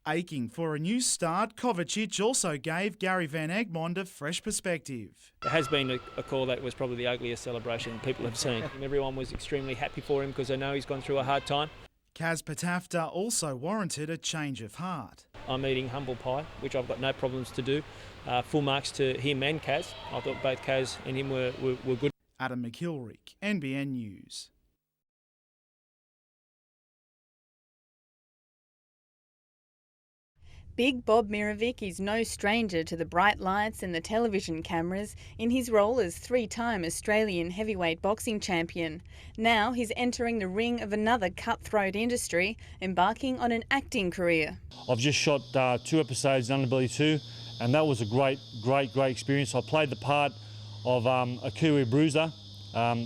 Speaker 8: Aching for a new start, Kovacic also gave Gary Van Egmond a fresh perspective.
Speaker 25: It has been a call that was probably the ugliest celebration people have seen. Everyone was extremely happy for him because they know he's gone through a hard time.
Speaker 8: Kaz Patafta also warranted a change of heart.
Speaker 25: I'm eating humble pie, which I've got no problems to do. Full marks to him and Kaz. I thought both Kaz and him were good.
Speaker 8: Adam McIlrick, NBN News.
Speaker 12: Big Bob Mirovic is no stranger to the bright lights and the television cameras in his role as 3-time Australian heavyweight boxing champion. Now he's entering the ring of another cutthroat industry, embarking on an acting career.
Speaker 13: I've just shot 2 episodes in Underbelly 2, and that was a great experience. I played the part of a Kiwi bruiser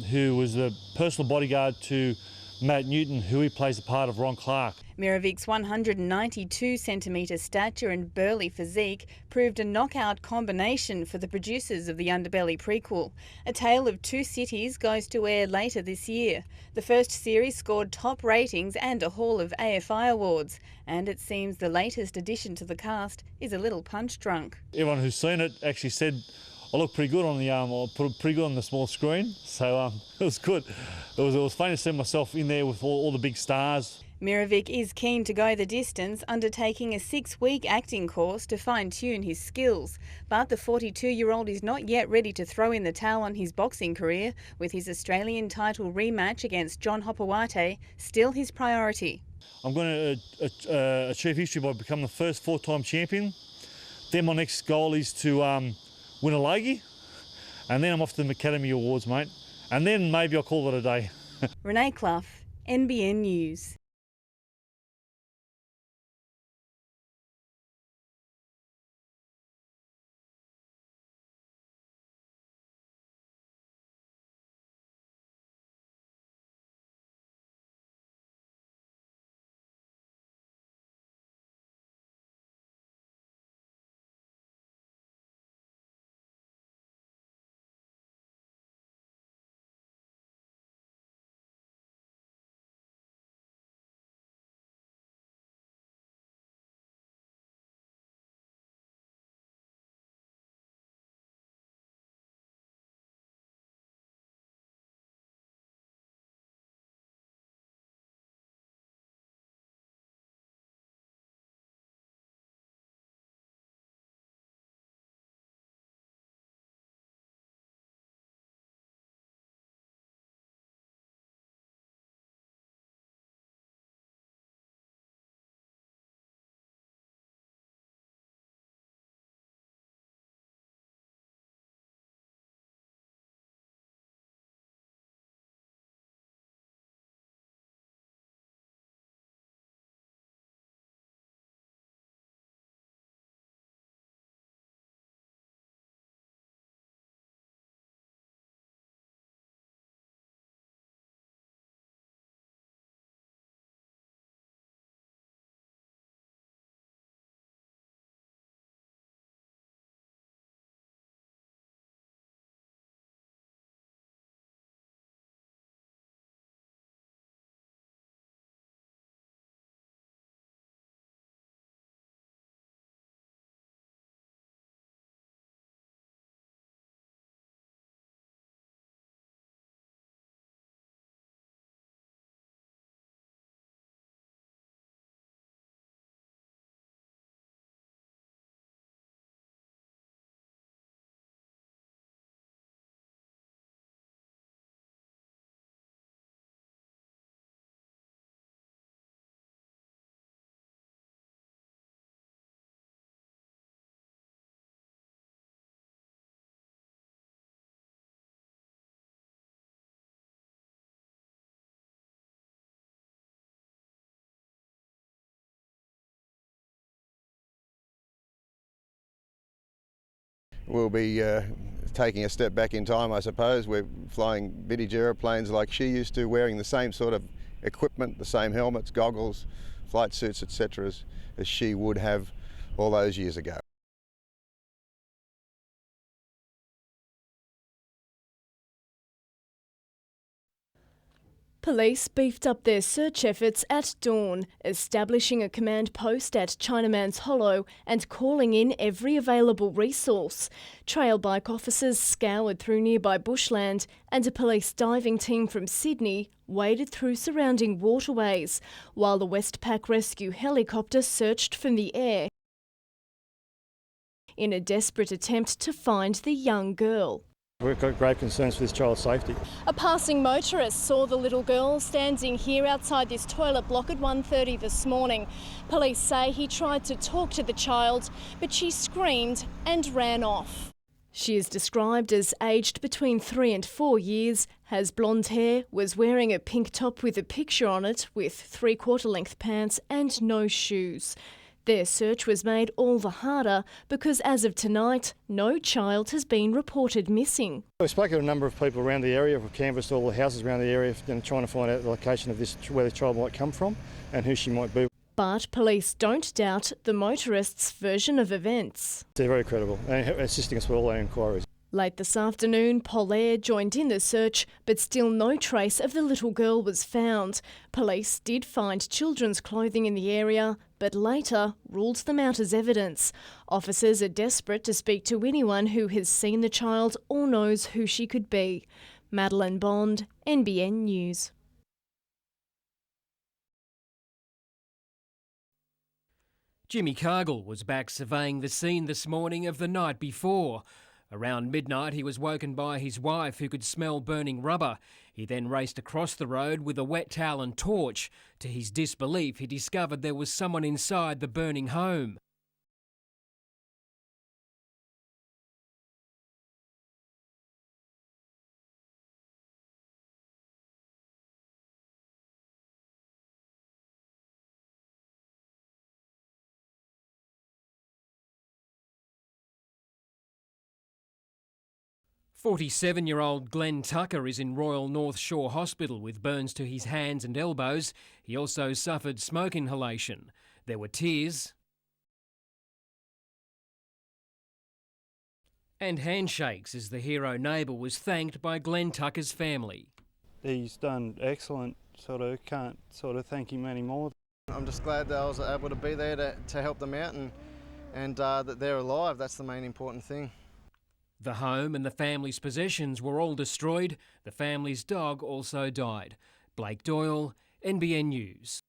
Speaker 13: who was the personal bodyguard to Matt Newton, who he plays the part of Ron Clark.
Speaker 12: Mirovic's 192-centimetre stature and burly physique proved a knockout combination for the producers of the Underbelly prequel. A Tale of Two Cities goes to air later this year. The first series scored top ratings and a haul of AFI awards, and it seems the latest addition to the cast is a little punch-drunk.
Speaker 13: Everyone who's seen it actually said I look pretty good on the small screen, so it was good. It was funny to see myself in there with all the big stars.
Speaker 12: Mirovic is keen to go the distance, undertaking a 6-week acting course to fine-tune his skills. But the 42-year-old is not yet ready to throw in the towel on his boxing career, with his Australian title rematch against John Hopewate still his priority.
Speaker 13: I'm going to achieve history by becoming the first 4-time champion. Then my next goal is to win a Logie, and then I'm off to the Academy Awards, mate. And then maybe I'll call it a day.
Speaker 12: Renee Clough, NBN News.
Speaker 1: will be taking a step back in time, I suppose. We're flying vintage aeroplanes like she used to, wearing the same sort of equipment, the same helmets, goggles, flight suits, etc. as she would have all those years ago.
Speaker 7: Police beefed up their search efforts at dawn, establishing a command post at Chinaman's Hollow and calling in every available resource. Trail bike officers scoured through nearby bushland and a police diving team from Sydney waded through surrounding waterways, while the Westpac rescue helicopter searched from the air in a desperate attempt to find the young girl.
Speaker 6: We've got grave concerns for this child's safety.
Speaker 7: A passing motorist saw the little girl standing here outside this toilet block at 1:30 this morning. Police say he tried to talk to the child, but she screamed and ran off. She is described as aged between 3 and 4 years, has blonde hair, was wearing a pink top with a picture on it with 3/4 length pants and no shoes. Their search was made all the harder because as of tonight, no child has been reported missing.
Speaker 6: We've spoken to a number of people around the area. We've canvassed all the houses around the area and trying to find out the location of this, where the child might come from and who she might be.
Speaker 7: But police don't doubt the motorist's version of events.
Speaker 6: They're very credible and assisting us with all our inquiries.
Speaker 7: Late this afternoon, Polaire joined in the search, but still no trace of the little girl was found. Police did find children's clothing in the area, but later ruled them out as evidence. Officers are desperate to speak to anyone who has seen the child or knows who she could be. Madeline Bond, NBN News.
Speaker 14: Jimmy Cargill was back surveying the scene this morning of the night before. Around midnight, he was woken by his wife, who could smell burning rubber. He then raced across the road with a wet towel and torch. To his disbelief, he discovered there was someone inside the burning home. "47-year-old Glenn Tucker is in Royal North Shore Hospital with burns to his hands and elbows. He also suffered smoke inhalation. There were tears and handshakes as the hero neighbour was thanked by Glenn Tucker's family.
Speaker 6: He's done excellent, can't thank him anymore.
Speaker 15: I'm just glad that I was able to be there to help them out and that they're alive. That's the main important thing.
Speaker 14: The home and the family's possessions were all destroyed. The family's dog also died. Blake Doyle, NBN News.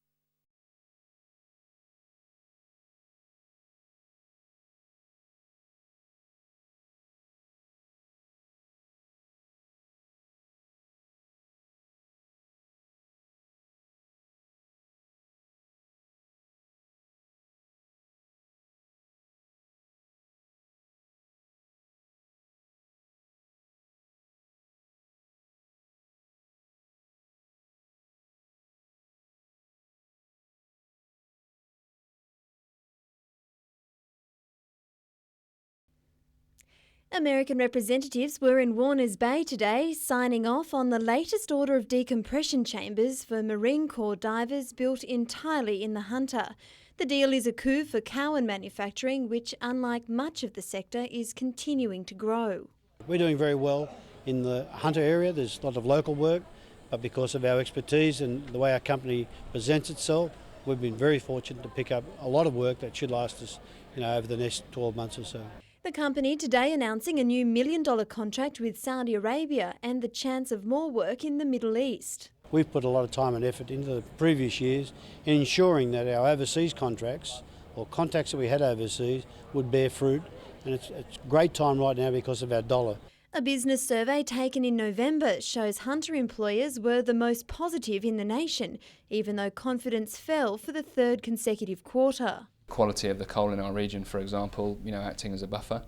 Speaker 4: American representatives were in Warners Bay today, signing off on the latest order of decompression chambers for Marine Corps divers built entirely in the Hunter. The deal is a coup for Cowan manufacturing, which, unlike much of the sector, is continuing to grow.
Speaker 16: We're doing very well in the Hunter area. There's a lot of local work, but because of our expertise and the way our company presents itself, we've been very fortunate to pick up a lot of work that should last us, over the next 12 months or so.
Speaker 4: The company today announcing a new $1 million contract with Saudi Arabia and the chance of more work in the Middle East.
Speaker 16: We've put a lot of time and effort into the previous years in ensuring that our overseas contracts or contacts that we had overseas would bear fruit, and it's a great time right now because of our dollar.
Speaker 4: A business survey taken in November shows Hunter employers were the most positive in the nation, even though confidence fell for the third consecutive quarter.
Speaker 17: Quality of the coal in our region, for example, acting as a buffer,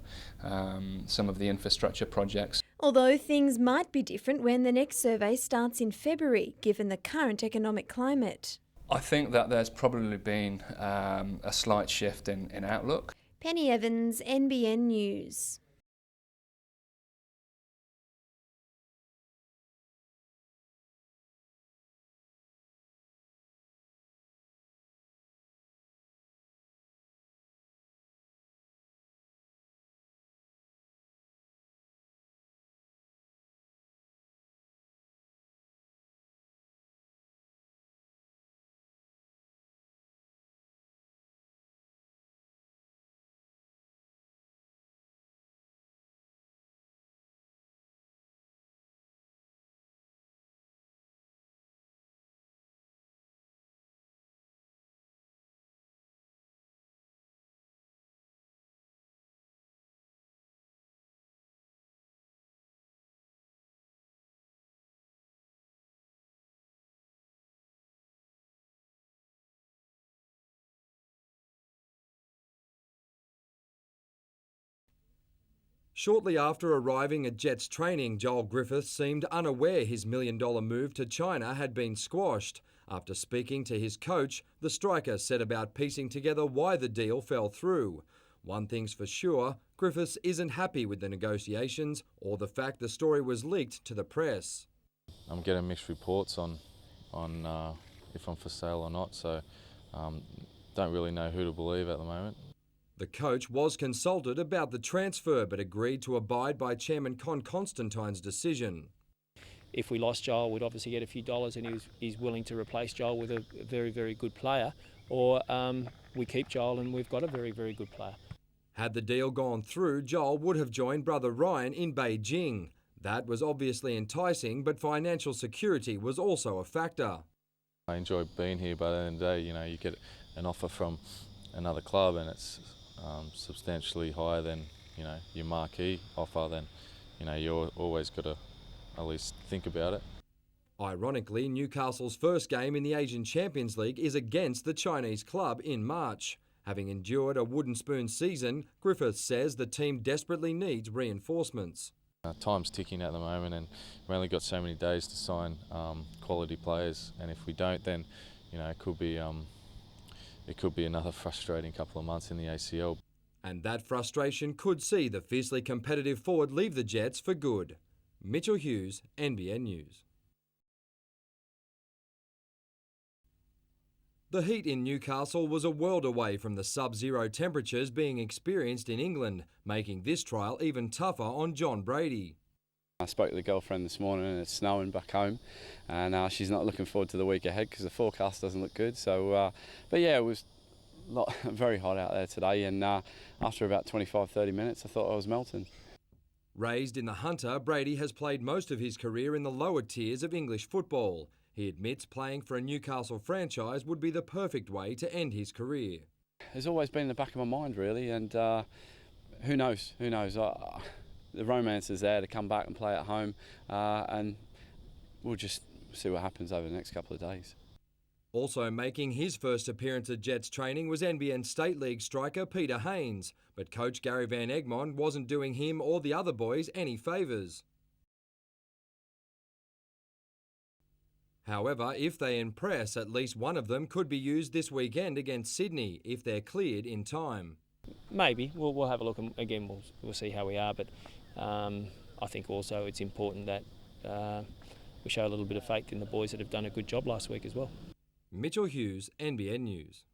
Speaker 17: some of the infrastructure projects.
Speaker 4: Although things might be different when the next survey starts in February, given the current economic climate.
Speaker 17: I think that there's probably been a slight shift in outlook.
Speaker 4: Penny Evans, NBN News.
Speaker 2: Shortly after arriving at Jets training, Joel Griffiths seemed unaware his $1 million move to China had been squashed. After speaking to his coach, the striker said about piecing together why the deal fell through. One thing's for sure, Griffiths isn't happy with the negotiations or the fact the story was leaked to the press.
Speaker 3: I'm getting mixed reports on if I'm for sale or not, so don't really know who to believe at the moment.
Speaker 2: The coach was consulted about the transfer but agreed to abide by Chairman Con Constantine's decision.
Speaker 25: If we lost Joel, we'd obviously get a few dollars, and he's willing to replace Joel with a very, very good player, or we keep Joel and we've got a very, very good player.
Speaker 2: Had the deal gone through, Joel would have joined brother Ryan in Beijing. That was obviously enticing, but financial security was also a factor.
Speaker 3: I enjoy being here, but at the end of the day, you get an offer from another club and it's substantially higher than, your marquee offer, then, you're always got to at least think about it.
Speaker 2: Ironically, Newcastle's first game in the Asian Champions League is against the Chinese club in March. Having endured a wooden spoon season, Griffiths says the team desperately needs reinforcements.
Speaker 3: Time's ticking at the moment, and we've only got so many days to sign quality players, and if we don't, then it could be another frustrating couple of months in the ACL.
Speaker 2: And that frustration could see the fiercely competitive forward leave the Jets for good. Mitchell Hughes, NBN News. The heat in Newcastle was a world away from the sub-zero temperatures being experienced in England, making this trial even tougher on John Brady.
Speaker 5: I spoke to the girlfriend this morning and it's snowing back home, and she's not looking forward to the week ahead because the forecast doesn't look good. So, but yeah, it was very hot out there today, and after about 25-30 minutes I thought I was melting.
Speaker 2: Raised in the Hunter, Brady has played most of his career in the lower tiers of English football. He admits playing for a Newcastle franchise would be the perfect way to end his career.
Speaker 5: It's always been in the back of my mind, really, and who knows? The romance is there to come back and play at home, and we'll just see what happens over the next couple of days.
Speaker 2: Also making his first appearance at Jets training was NBN State League striker Peter Haynes, but coach Gary Van Egmond wasn't doing him or the other boys any favours. However, if they impress, at least one of them could be used this weekend against Sydney if they're cleared in time.
Speaker 25: Maybe. We'll have a look, and again we'll see how we are, but I think also it's important that we show a little bit of faith in the boys that have done a good job last week as well.
Speaker 2: Mitchell Hughes, NBN News.